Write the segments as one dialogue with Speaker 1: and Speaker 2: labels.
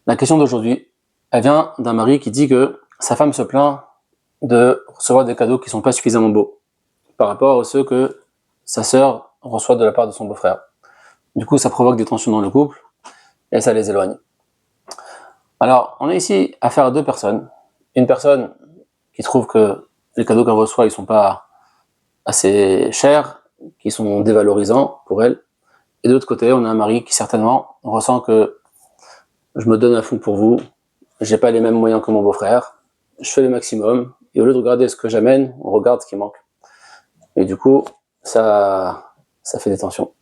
Speaker 1: La question d'aujourd'hui, elle vient d'un mari qui dit que sa femme se plaint de recevoir des cadeaux qui ne sont pas suffisamment beaux par rapport à ceux que sa sœur reçoit de la part de son beau-frère. Du coup, ça provoque des tensions dans le couple et ça les éloigne. Alors, on a ici affaire à deux personnes. Une personne qui trouve que les cadeaux qu'elle reçoit, ils ne sont pas assez chers, qui sont dévalorisants pour elle. Et de l'autre côté, on a un mari qui certainement ressent que je me donne à fond pour vous, j'ai pas les mêmes moyens que mon beau-frère, je fais le maximum, et au lieu de regarder ce que j'amène, on regarde ce qui manque. Et du coup, ça fait des tensions.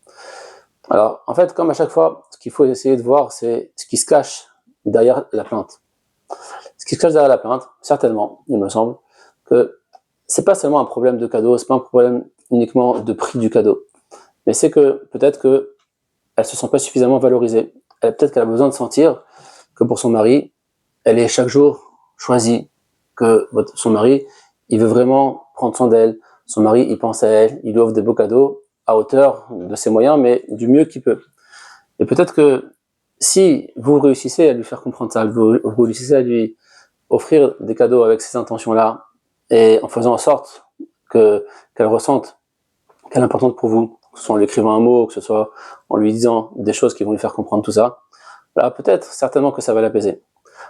Speaker 1: Alors, en fait, comme à chaque fois, ce qu'il faut essayer de voir, c'est ce qui se cache derrière la plainte. Ce qui se cache derrière la plainte, certainement, il me semble, que c'est pas seulement un problème de cadeau, c'est pas un problème uniquement de prix du cadeau, mais c'est que peut-être qu'elle se sent pas suffisamment valorisée. Peut-être qu'elle a besoin de sentir que pour son mari, elle est chaque jour choisie, que son mari, il veut vraiment prendre soin d'elle, son mari, il pense à elle, il lui offre des beaux cadeaux à hauteur de ses moyens, mais du mieux qu'il peut. Et peut-être que si vous réussissez à lui faire comprendre ça, vous réussissez à lui offrir des cadeaux avec ces intentions-là, et en faisant en sorte qu'elle ressente qu'elle est importante pour vous, que ce soit en lui écrivant un mot, que ce soit en lui disant des choses qui vont lui faire comprendre tout ça, là, peut-être, certainement que ça va l'apaiser.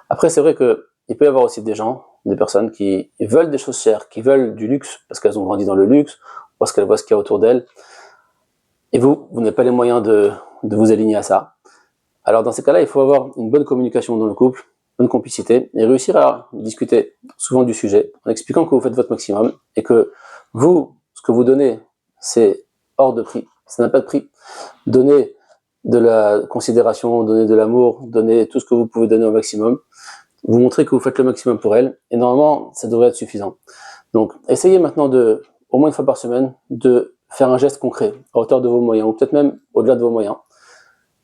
Speaker 1: Après, c'est vrai qu'il peut y avoir aussi des gens, des personnes qui veulent des choses chères, qui veulent du luxe, parce qu'elles ont grandi dans le luxe, parce qu'elles voient ce qu'il y a autour d'elles, et vous n'avez pas les moyens de vous aligner à ça. Alors dans ces cas-là, il faut avoir une bonne communication dans le couple, une bonne complicité, et réussir à discuter souvent du sujet, en expliquant que vous faites votre maximum, et que vous, ce que vous donnez, c'est hors de prix, ça n'a pas de prix. Donnez de la considération, donnez de l'amour, donnez tout ce que vous pouvez donner au maximum, vous montrez que vous faites le maximum pour elle, et normalement, ça devrait être suffisant. Donc, essayez maintenant au moins une fois par semaine, de faire un geste concret, à hauteur de vos moyens, ou peut-être même au-delà de vos moyens,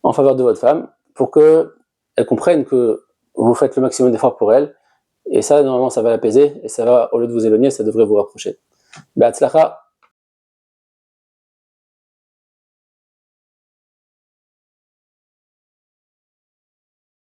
Speaker 1: en faveur de votre femme, pour qu'elle comprenne que vous faites le maximum d'efforts pour elle, et ça, normalement, ça va l'apaiser, et ça va, au lieu de vous éloigner, ça devrait vous rapprocher. Be'atzlacha.